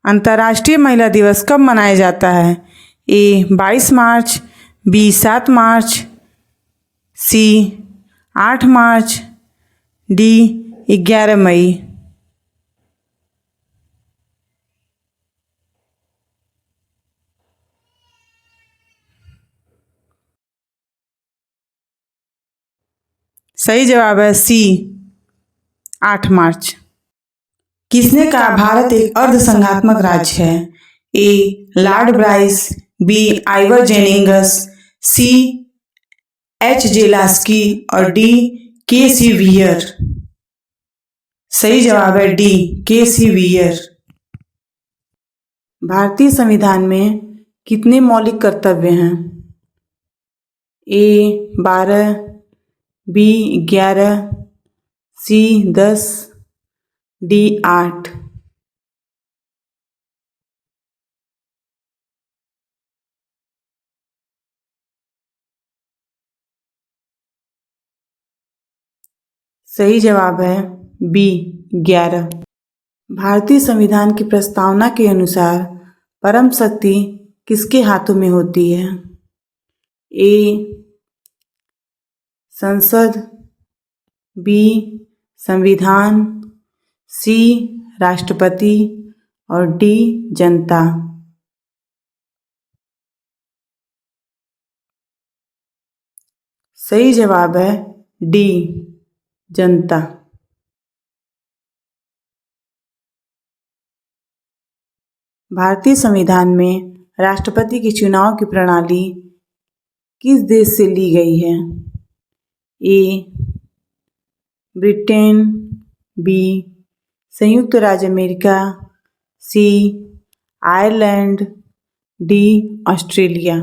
अंतर्राष्ट्रीय महिला दिवस कब मनाया जाता है? ए 22 मार्च, बी 7 मार्च, सी 8 मार्च, डी 11 मई। सही जवाब है सी 8 मार्च। किसने कहा भारत एक अर्धसंघात्मक राज्य है? A Lord Bryce, B Ivor Jennings, C H J Laski और डी के सी वियर। सही जवाब है डी के सी वियर। भारतीय संविधान में कितने मौलिक कर्तव्य हैं? ए 12, बी 11, सी 10, डी 8। सही जवाब है बी 11। भारतीय संविधान की प्रस्तावना के अनुसार परम शक्ति किसके हाथों में होती है? ए संसद, बी संविधान, सी राष्ट्रपति और डी जनता। सही जवाब है डी जनता। भारतीय संविधान में राष्ट्रपति के चुनाव की प्रणाली किस देश से ली गई है? ए ब्रिटेन, बी संयुक्त राज्य अमेरिका, सी आयरलैंड, डी ऑस्ट्रेलिया।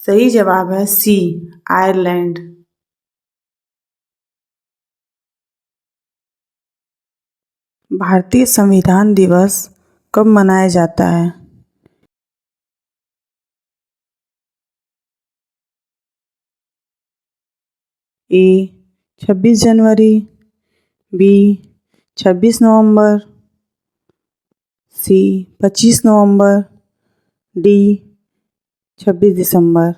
सही जवाब है सी आयरलैंड। भारतीय संविधान दिवस कब मनाया जाता है? ए 26 जनवरी, बी 26 नवंबर, सी 25 नवंबर, डी 26 दिसंबर।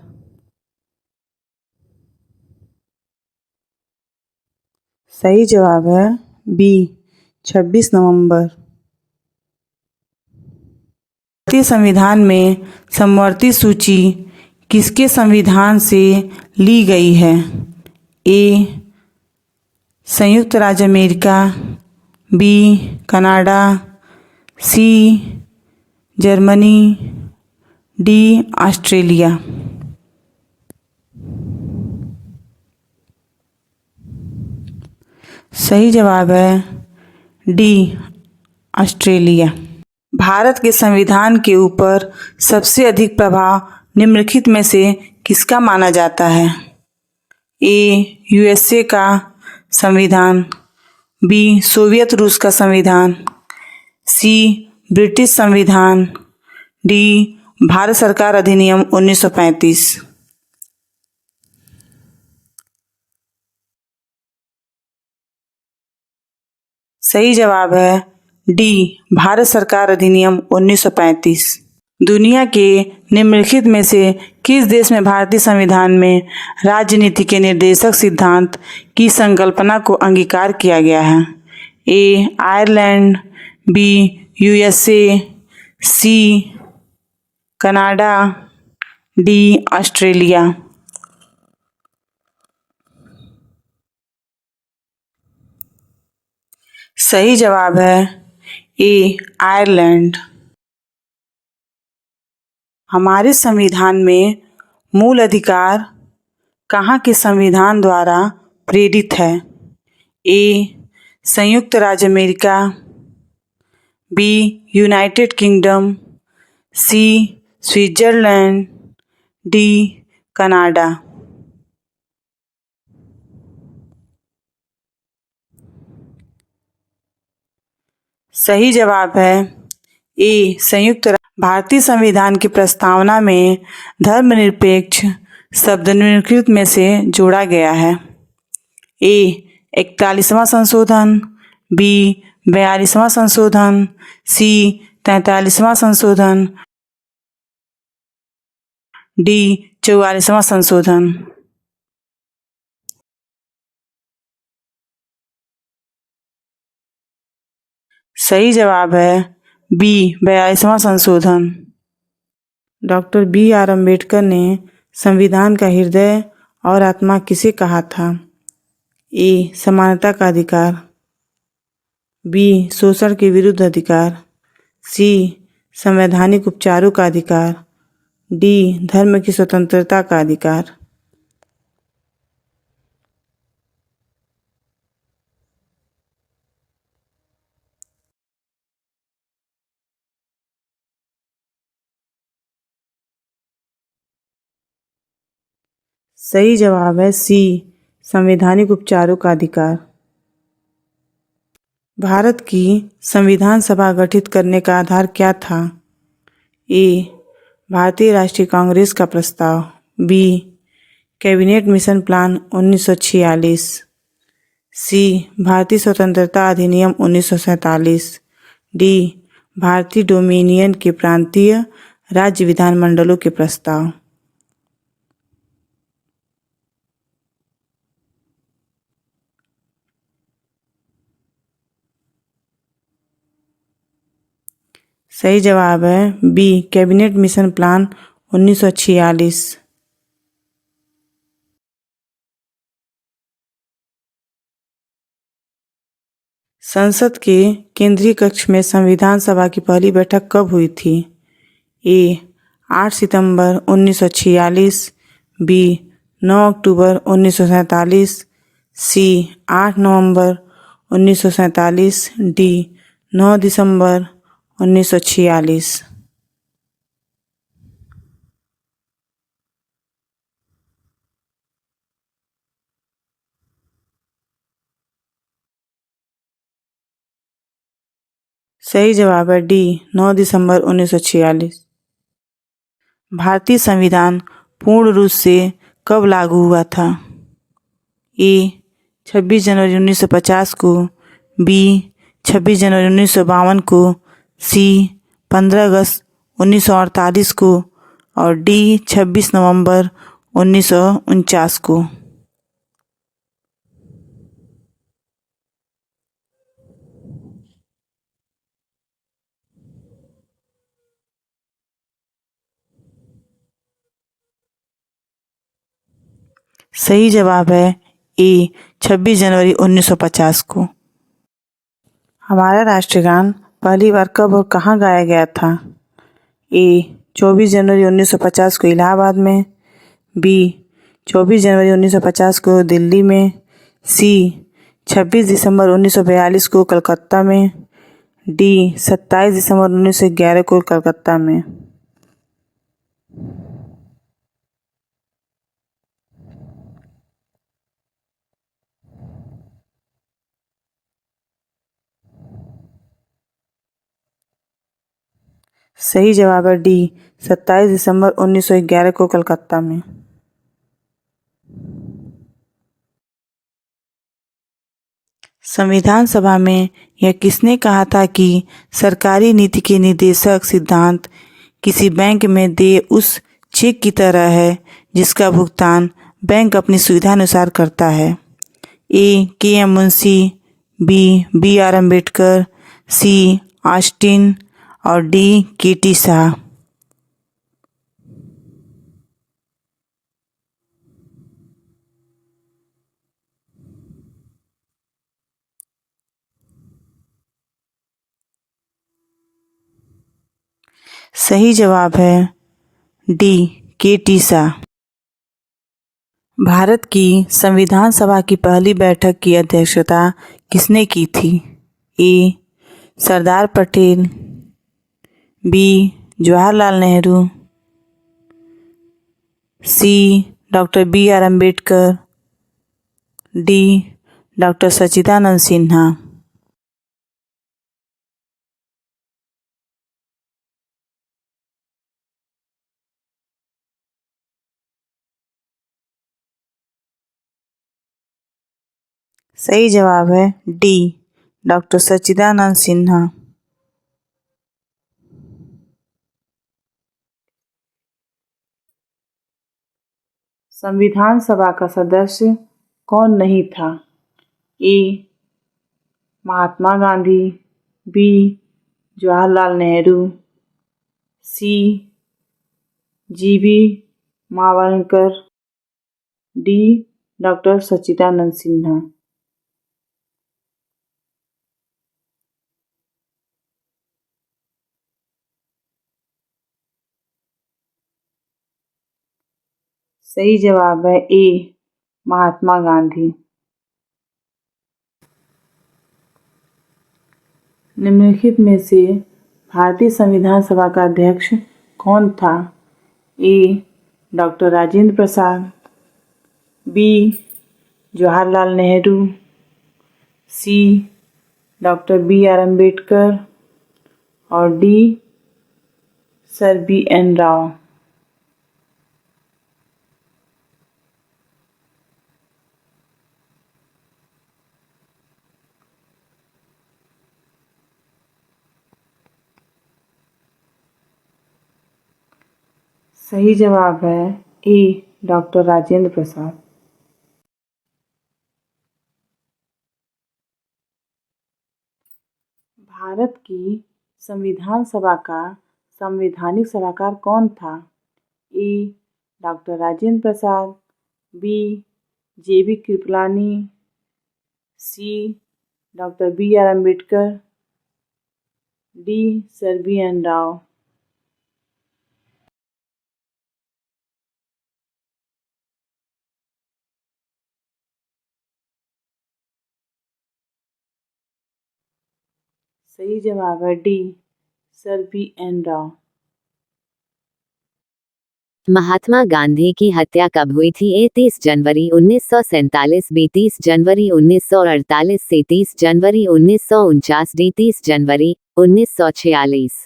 सही जवाब है बी 26 नवंबर। भारतीय संविधान में समवर्ती सूची किसके संविधान से ली गई है? ए संयुक्त राज्य America, B Canada, C Germany, D Australia. सही जवाब है डी ऑस्ट्रेलिया। भारत के संविधान के ऊपर सबसे अधिक प्रभाव निम्नलिखित में से किसका माना जाता है? ए यूएसए का संविधान, बी सोवियत रूस का संविधान, सी ब्रिटिश संविधान, डी भारत सरकार अधिनियम 1935। सही जवाब है डी भारत सरकार अधिनियम 1935। दुनिया के निम्नलिखित में से किस देश में भारतीय संविधान में राजनीति के निर्देशक सिद्धांत की संकल्पना को अंगीकार किया गया है? A Ireland, B USA, C Canada, D Australia. सही जवाब है ए आयरलैंड। हमारे संविधान में मूल अधिकार कहाँ के संविधान द्वारा प्रेरित है? ए संयुक्त राज्य America, be united kingdom, C Switzerland, D Canada. सही जवाब है ए संयुक्त। भारतीय संविधान की प्रस्तावना में धर्मनिरपेक्ष शब्द निम्नलिखित में से जोड़ा गया है? ए 41वां संशोधन, बी 42वां संशोधन, सी 43वां संशोधन, डी 44वां संशोधन। सही जवाब है बी 42वां संशोधन। डॉक्टर बी आर अम्बेडकर ने संविधान का हृदय और आत्मा किसे कहा था? ए समानता का अधिकार, बी शोषण के विरुद्ध अधिकार, सी संवैधानिक उपचारों का अधिकार, डी धर्म की स्वतंत्रता का अधिकार। सही जवाब है सी संवैधानिक उपचारों का अधिकार। भारत की संविधान सभा गठित करने का आधार क्या था? ए भारतीय राष्ट्रीय कांग्रेस का प्रस्ताव, बी कैबिनेट मिशन प्लान 1946, सी भारतीय स्वतंत्रता अधिनियम 1947, डी भारतीय डोमिनियन के प्रांतीय राज्य विधानमंडलों के प्रस्ताव। सही जवाब है बी कैबिनेट मिशन प्लान 1946। संसद के केंद्रीय कक्ष में संविधान सभा की पहली बैठक कब हुई थी? ए 8 सितंबर 1946, बी 9 अक्टूबर 1947, सी 8 नवंबर 1947, डी 9 दिसंबर 1946। सही जवाब है डी 9 दिसंबर 1946। भारतीय संविधान पूर्ण रूप से कब लागू हुआ था? ए 26 जनवरी 1950 को, बी 26 जनवरी 1952 को, सी 15 अगस्त 1948 को और डी 26 नवंबर 1949 को। सही जवाब है ए 26 जनवरी 1950 को। हमारा राष्ट्रगान पहली बार कब और कहाँ गाया गया था? ए 24 जनवरी 1950 को इलाहाबाद में, बी 24 जनवरी 1950 को दिल्ली में, सी 26 दिसंबर 1942 को कलकत्ता में, डी 27 दिसंबर 1911 को कलकत्ता में। सही जवाब है डी 27 दिसंबर 1911 को कलकत्ता में। संविधान सभा में यह किसने कहा था कि सरकारी नीति के निर्देशक सिद्धांत किसी बैंक में देय उस चेक की तरह है जिसका भुगतान बैंक अपनी सुविधानुसार करता है? A K M Munshi, B R Ambedkar, C Austin और डी के टी शाह। सही जवाब है D K T Shah. Bharat की संविधान सभा की पहली बैठक की अध्यक्षता किसने की थी? A Sardar Patel, B Jawaharlal Nehru, C doctor B R Ambedkar, D doctor Sachchidanand Sinha. सही जवाब है डी, डॉक्टर सच्चिदानंद सिन्हा। संविधान सभा का सदस्य कौन नहीं था? ए महात्मा गांधी, बी जवाहरलाल नेहरू, सी जीवी मावलंकर, डी डॉक्टर सच्चिदानंद सिन्हा। सही जवाब है ए महात्मा गांधी। निम्नलिखित में से भारतीय संविधान सभा का अध्यक्ष कौन था? A doctor Rajendra Prasad, B Jawaharlal Nehru, C doctor B R. Ambedkar और डी सर बी.एन. राव। सही जवाब है ए डॉक्टर राजेंद्र प्रसाद। भारत की संविधान सभा का संवैधानिक सलाहकार कौन था? A doctor Rajendra Prasad, B J B. Kripalani, C doctor B R. Ambedkar, D sir B N. Rau. सही जवाब है D sir B N. Rau. Mahatma Gandhi की हत्या कब हुई थी? ए 30 जनवरी 1947, बी 30 जनवरी 1948, सी 30 जनवरी 1949, डी 30 जनवरी 1946।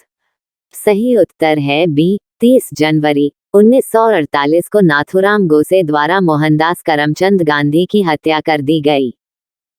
सही उत्तर है बी 30 जनवरी 1948 को नाथूराम गोसे द्वारा मोहनदास करमचंद गांधी की हत्या कर दी गई।